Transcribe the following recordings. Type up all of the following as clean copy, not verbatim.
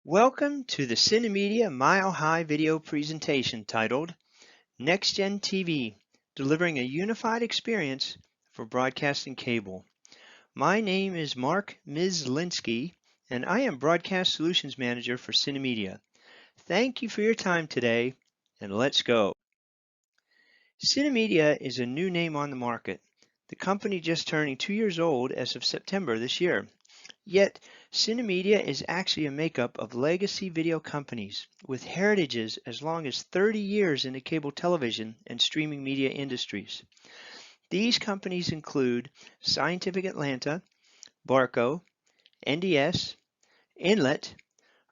Welcome to the Cinemedia Mile High video presentation titled Next Gen TV, Delivering a Unified Experience for Broadcasting Cable. My name is Mark Myslinski, and I am Broadcast Solutions Manager for Cinemedia. Thank you for your time today, and let's go. Cinemedia is a new name on the market, the company just turning 2 years old as of September this year. Yet, Cinemedia is actually a makeup of legacy video companies with heritages as long as 30 years in the cable television and streaming media industries. These companies include Scientific Atlanta, Barco, NDS, Inlet,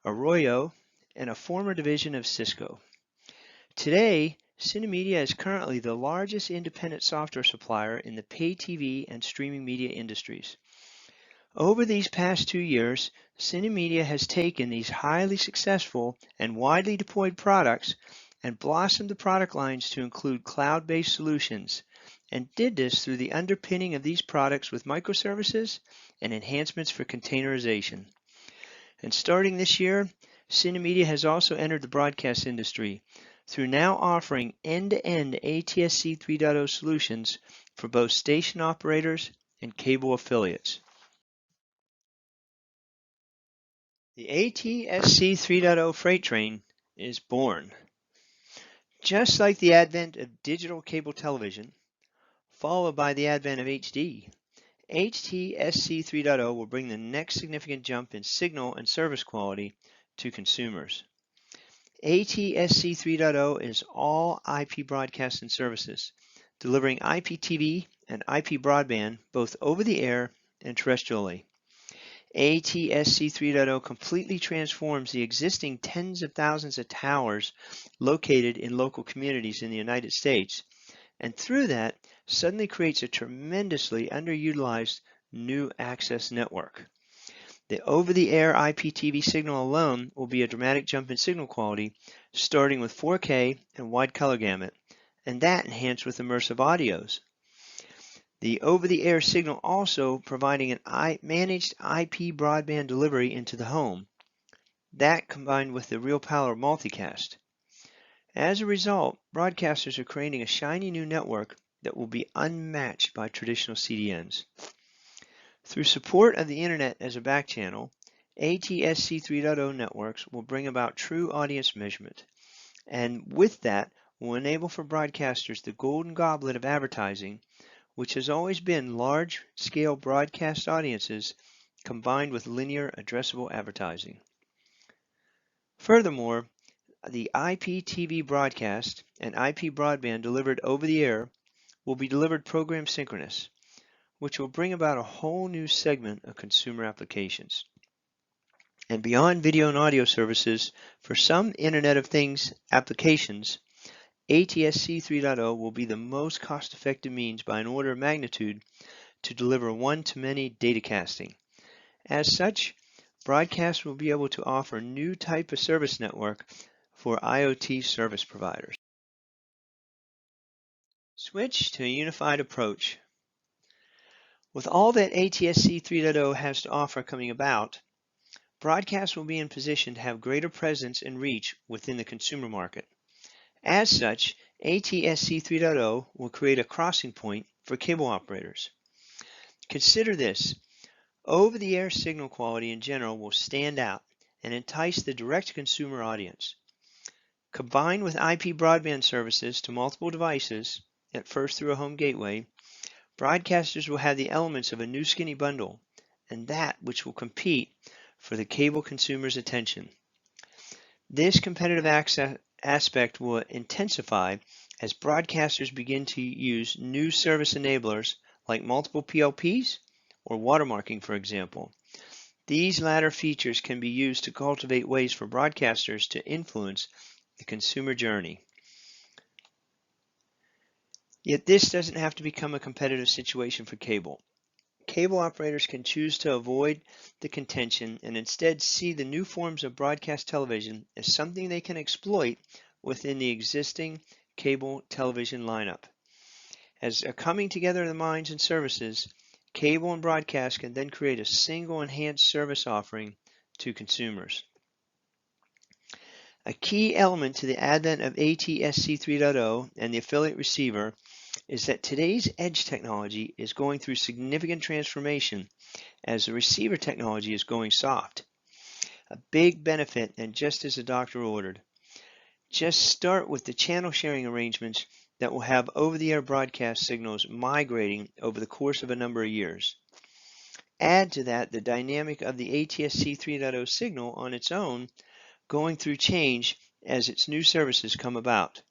Arroyo, and a former division of Cisco. Today, Cinemedia is currently the largest independent software supplier in the pay TV and streaming media industries. Over these past 2 years, Cinemedia has taken these highly successful and widely deployed products and blossomed the product lines to include cloud-based solutions, and did this through the underpinning of these products with microservices and enhancements for containerization. And starting this year, Cinemedia has also entered the broadcast industry through now offering end-to-end ATSC 3.0 solutions for both station operators and cable affiliates. The ATSC 3.0 freight train is born. Just like the advent of digital cable television, followed by the advent of HD, ATSC 3.0 will bring the next significant jump in signal and service quality to consumers. ATSC 3.0 is all IP broadcast and services, delivering IPTV and IP broadband both over the air and terrestrially. ATSC 3.0 completely transforms the existing tens of thousands of towers located in local communities in the United States, and through that suddenly creates a tremendously underutilized new access network. The over-the-air IPTV signal alone will be a dramatic jump in signal quality, starting with 4K and wide color gamut, and that enhanced with immersive audios. The over-the-air signal also providing an managed IP broadband delivery into the home. That combined with the real power of multicast. As a result, broadcasters are creating a shiny new network that will be unmatched by traditional CDNs. Through support of the internet as a back channel, ATSC 3.0 networks will bring about true audience measurement. And with that, will enable for broadcasters the golden goblet of advertising, which has always been large-scale broadcast audiences combined with linear addressable advertising. Furthermore, the IPTV broadcast and IP broadband delivered over the air will be delivered program synchronous, which will bring about a whole new segment of consumer applications. And beyond video and audio services, for some Internet of Things applications, ATSC 3.0 will be the most cost-effective means by an order of magnitude to deliver one-to-many datacasting. As such, broadcast will be able to offer a new type of service network for IoT service providers. Switch to a unified approach. With all that ATSC 3.0 has to offer coming about, broadcast will be in position to have greater presence and reach within the consumer market. As such, ATSC 3.0 will create a crossing point for cable operators. Consider this: over-the-air signal quality in general will stand out and entice the direct consumer audience. Combined with IP broadband services to multiple devices, at first through a home gateway, broadcasters will have the elements of a new skinny bundle, and that which will compete for the cable consumer's attention. This competitive aspect will intensify as broadcasters begin to use new service enablers like multiple PLPs or watermarking, for example. These latter features can be used to cultivate ways for broadcasters to influence the consumer journey. Yet this doesn't have to become a competitive situation for cable. Cable operators can choose to avoid the contention and instead see the new forms of broadcast television as something they can exploit within the existing cable television lineup. As a coming together of the minds and services, cable and broadcast can then create a single enhanced service offering to consumers. A key element to the advent of ATSC 3.0 and the affiliate receiver is that today's edge technology is going through significant transformation as the receiver technology is going soft. A big benefit, and just as the doctor ordered. Just start with the channel sharing arrangements that will have over-the-air broadcast signals migrating over the course of a number of years. Add to that the dynamic of the ATSC 3.0 signal on its own going through change as its new services come about.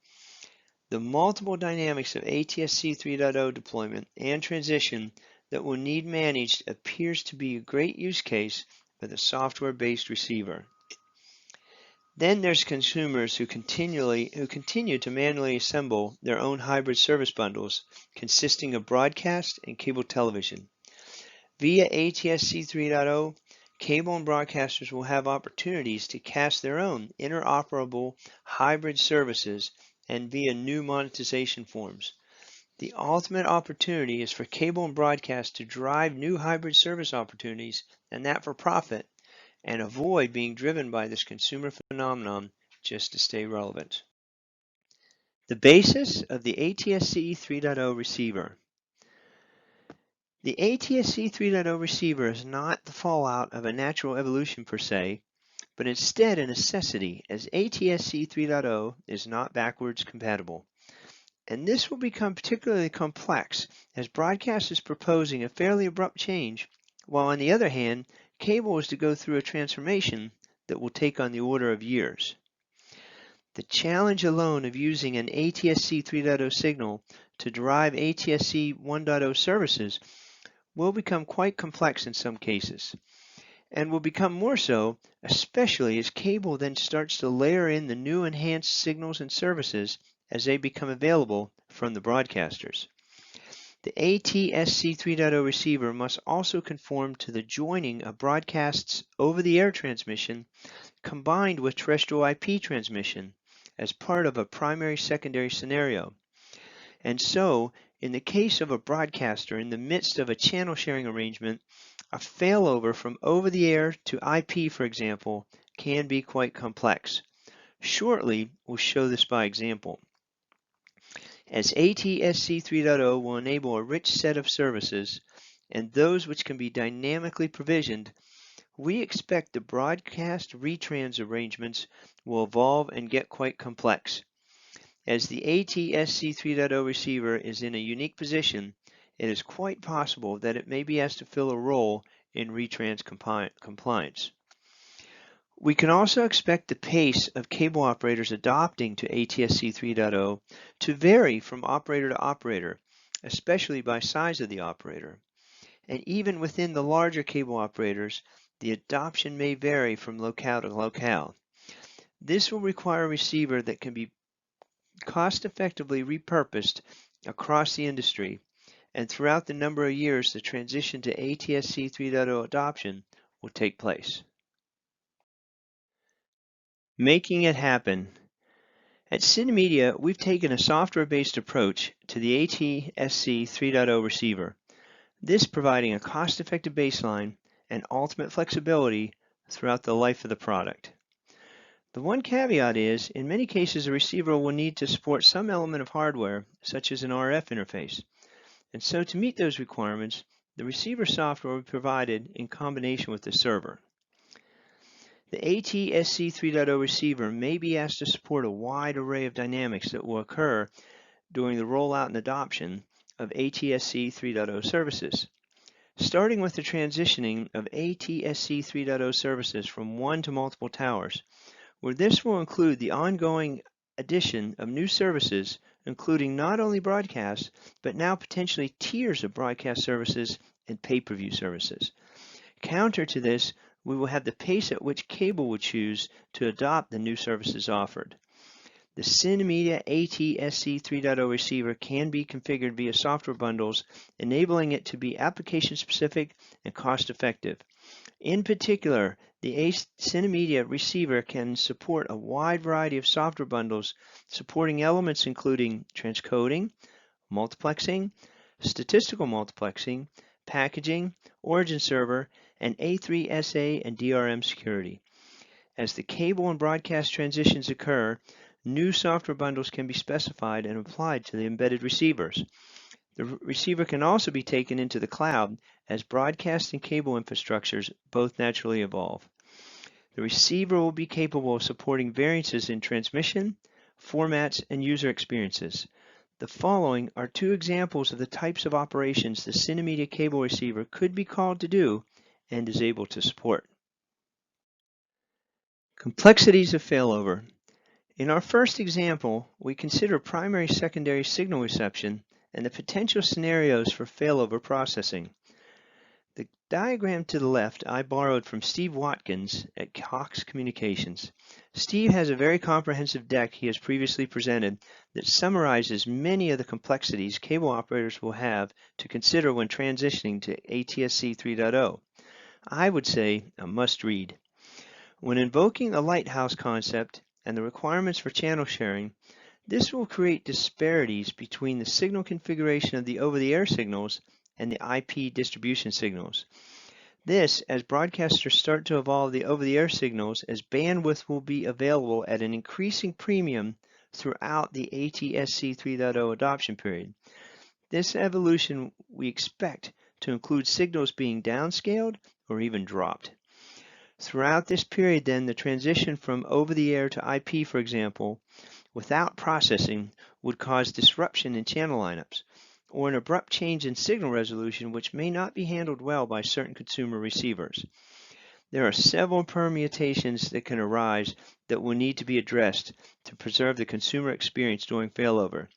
The multiple dynamics of ATSC 3.0 deployment and transition that will need managed appears to be a great use case for the software-based receiver. Then there's consumers who continue to manually assemble their own hybrid service bundles consisting of broadcast and cable television. Via ATSC 3.0, cable and broadcasters will have opportunities to cast their own interoperable hybrid services and via new monetization forms. The ultimate opportunity is for cable and broadcast to drive new hybrid service opportunities, and that for profit, and avoid being driven by this consumer phenomenon just to stay relevant. The basis of the ATSC 3.0 receiver. The ATSC 3.0 receiver is not the fallout of a natural evolution per se, but instead a necessity, as ATSC 3.0 is not backwards compatible. And this will become particularly complex as broadcast is proposing a fairly abrupt change, while on the other hand, cable is to go through a transformation that will take on the order of years. The challenge alone of using an ATSC 3.0 signal to derive ATSC 1.0 services will become quite complex in some cases, and will become more so, especially as cable then starts to layer in the new enhanced signals and services as they become available from the broadcasters. The ATSC 3.0 receiver must also conform to the joining of broadcasts over-the-air transmission combined with terrestrial IP transmission as part of a primary-secondary scenario. And so, in the case of a broadcaster in the midst of a channel sharing arrangement, a failover from over-the-air to IP, for example, can be quite complex. Shortly, we'll show this by example. As ATSC 3.0 will enable a rich set of services, and those which can be dynamically provisioned, we expect the broadcast retrans arrangements will evolve and get quite complex. As the ATSC 3.0 receiver is in a unique position, it is quite possible that it may be asked to fill a role in retrans compliance. We can also expect the pace of cable operators adopting to ATSC 3.0 to vary from operator to operator, especially by size of the operator. And even within the larger cable operators, the adoption may vary from locale to locale. This will require a receiver that can be cost-effectively repurposed across the industry, and throughout the number of years the transition to ATSC 3.0 adoption will take place. Making it happen. At Cinemedia, we've taken a software-based approach to the ATSC 3.0 receiver, this providing a cost-effective baseline and ultimate flexibility throughout the life of the product. The one caveat is, in many cases, a receiver will need to support some element of hardware, such as an RF interface. And so to meet those requirements, the receiver software will be provided in combination with the server. The ATSC 3.0 receiver may be asked to support a wide array of dynamics that will occur during the rollout and adoption of ATSC 3.0 services. Starting with the transitioning of ATSC 3.0 services from one to multiple towers, where this will include the ongoing addition of new services, including not only broadcast, but now potentially tiers of broadcast services and pay-per-view services. Counter to this, we will have the pace at which cable will choose to adopt the new services offered. The Cinemedia ATSC 3.0 receiver can be configured via software bundles, enabling it to be application-specific and cost-effective. In particular, the Cinemedia receiver can support a wide variety of software bundles supporting elements including transcoding, multiplexing, statistical multiplexing, packaging, origin server, and A3SA and DRM security. As the cable and broadcast transitions occur, new software bundles can be specified and applied to the embedded receivers. The receiver can also be taken into the cloud as broadcast and cable infrastructures both naturally evolve. The receiver will be capable of supporting variances in transmission, formats, and user experiences. The following are two examples of the types of operations the Cinemedia cable receiver could be called to do and is able to support. Complexities of failover. In our first example, we consider primary-secondary signal reception and the potential scenarios for failover processing. The diagram to the left I borrowed from Steve Watkins at Cox Communications. Steve has a very comprehensive deck he has previously presented that summarizes many of the complexities cable operators will have to consider when transitioning to ATSC 3.0. I would say a must-read. When invoking a lighthouse concept and the requirements for channel sharing, this will create disparities between the signal configuration of the over-the-air signals and the IP distribution signals. This, as broadcasters start to evolve the over-the-air signals, as bandwidth will be available at an increasing premium throughout the ATSC 3.0 adoption period. This evolution we expect to include signals being downscaled or even dropped. Throughout this period, then, the transition from over-the-air to IP, for example, without processing would cause disruption in channel lineups, or an abrupt change in signal resolution which may not be handled well by certain consumer receivers. There are several permutations that can arise that will need to be addressed to preserve the consumer experience during failover.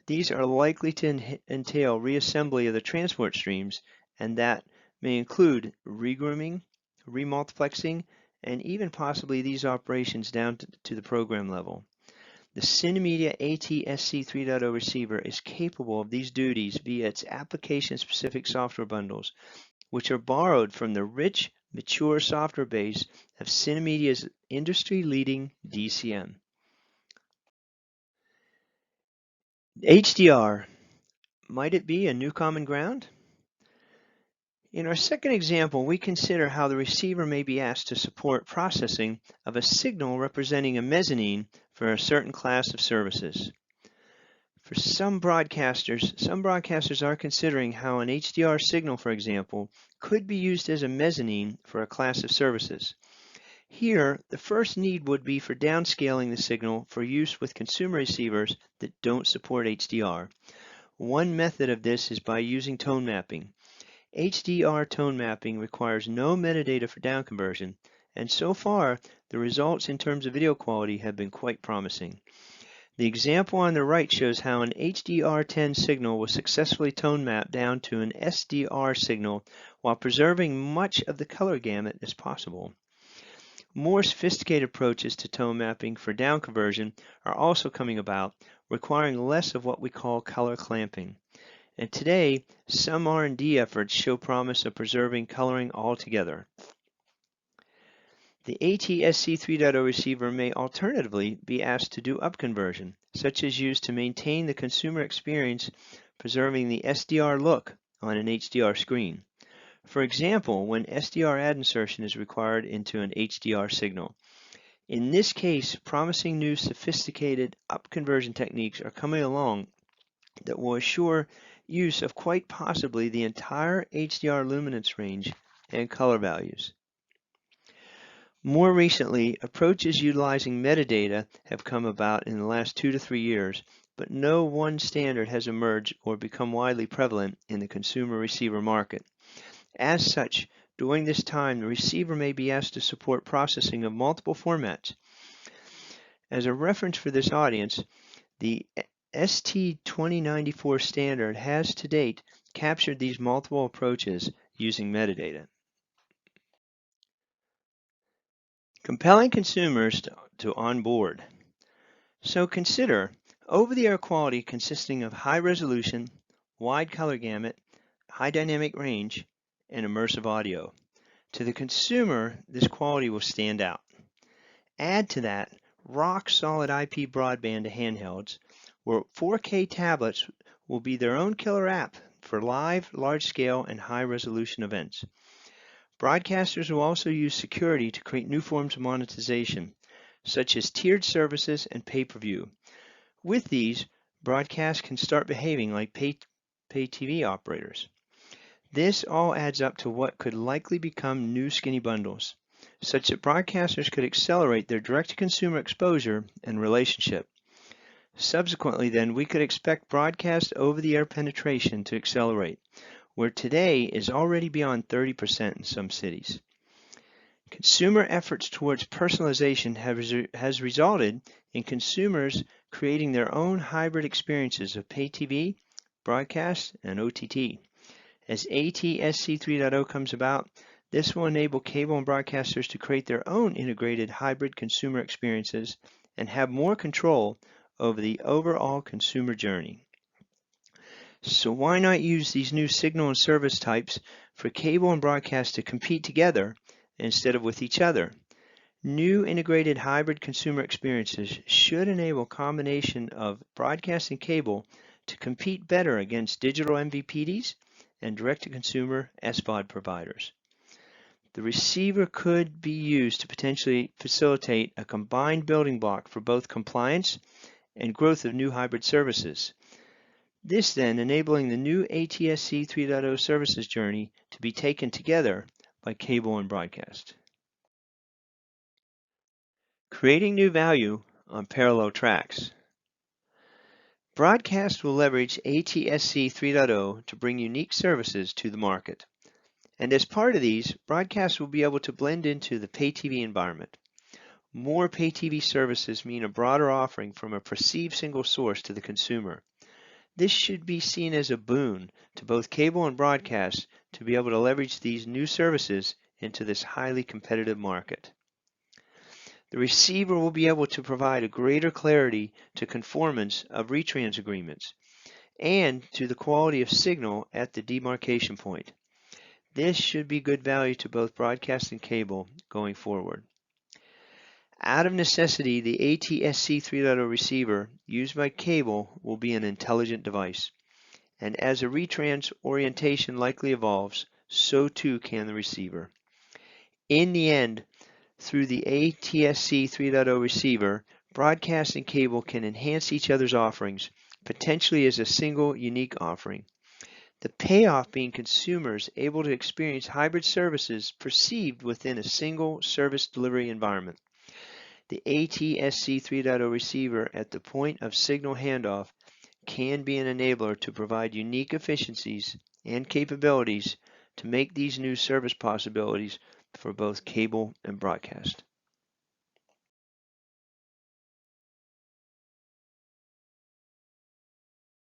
These are likely to entail reassembly of the transport streams, and that may include regrooming, remultiplexing, and even possibly these operations down to the program level. The Cinemedia ATSC 3.0 receiver is capable of these duties via its application-specific software bundles, which are borrowed from the rich, mature software base of Cinemedia's industry-leading DCM. HDR. Might it be a new common ground? In our second example, we consider how the receiver may be asked to support processing of a signal representing a mezzanine for a certain class of services. For some broadcasters are considering how an HDR signal, for example, could be used as a mezzanine for a class of services. Here, the first need would be for downscaling the signal for use with consumer receivers that don't support HDR. One method of this is by using tone mapping. HDR tone mapping requires no metadata for down conversion, and so far, the results in terms of video quality have been quite promising. The example on the right shows how an HDR10 signal was successfully tone mapped down to an SDR signal while preserving much of the color gamut as possible. More sophisticated approaches to tone mapping for down conversion are also coming about, requiring less of what we call color clamping. And today, some R&D efforts show promise of preserving coloring altogether. The ATSC 3.0 receiver may alternatively be asked to do upconversion, such as used to maintain the consumer experience, preserving the SDR look on an HDR screen. For example, when SDR add insertion is required into an HDR signal. In this case, promising new sophisticated upconversion techniques are coming along that will assure use of quite possibly the entire HDR luminance range and color values. More recently, approaches utilizing metadata have come about in the last 2 to 3 years, but no one standard has emerged or become widely prevalent in the consumer receiver market. As such, during this time, the receiver may be asked to support processing of multiple formats. As a reference for this audience, the ST2094 standard has to date captured these multiple approaches using metadata. Compelling consumers to onboard. So consider over-the-air quality consisting of high resolution, wide color gamut, high dynamic range, and immersive audio. To the consumer, this quality will stand out. Add to that rock-solid IP broadband to handhelds, where 4K tablets will be their own killer app for live, large-scale, and high-resolution events. Broadcasters will also use security to create new forms of monetization, such as tiered services and pay-per-view. With these, broadcasts can start behaving like pay TV operators. This all adds up to what could likely become new skinny bundles, such that broadcasters could accelerate their direct-to-consumer exposure and relationship. Subsequently, then, we could expect broadcast over-the-air penetration to accelerate, where today is already beyond 30% in some cities. Consumer efforts towards personalization has resulted in consumers creating their own hybrid experiences of pay TV, broadcast, and OTT. As ATSC 3.0 comes about, this will enable cable and broadcasters to create their own integrated hybrid consumer experiences and have more control over the overall consumer journey. So why not use these new signal and service types for cable and broadcast to compete together instead of with each other? New integrated hybrid consumer experiences should enable a combination of broadcast and cable to compete better against digital MVPDs and direct-to-consumer SVOD providers. The receiver could be used to potentially facilitate a combined building block for both compliance and growth of new hybrid services. This then enabling the new ATSC 3.0 services journey to be taken together by cable and broadcast. Creating new value on parallel tracks. Broadcast will leverage ATSC 3.0 to bring unique services to the market. And as part of these, broadcast will be able to blend into the pay TV environment. More pay TV services mean a broader offering from a perceived single source to the consumer. This should be seen as a boon to both cable and broadcast to be able to leverage these new services into this highly competitive market. The receiver will be able to provide a greater clarity to conformance of retrans agreements and to the quality of signal at the demarcation point. This should be good value to both broadcast and cable going forward. Out of necessity, the ATSC 3.0 receiver used by cable will be an intelligent device. And as a retrans orientation likely evolves, so too can the receiver. In the end, through the ATSC 3.0 receiver, broadcast and cable can enhance each other's offerings, potentially as a single unique offering. The payoff being consumers able to experience hybrid services perceived within a single service delivery environment. The ATSC 3.0 receiver at the point of signal handoff can be an enabler to provide unique efficiencies and capabilities to make these new service possibilities for both cable and broadcast.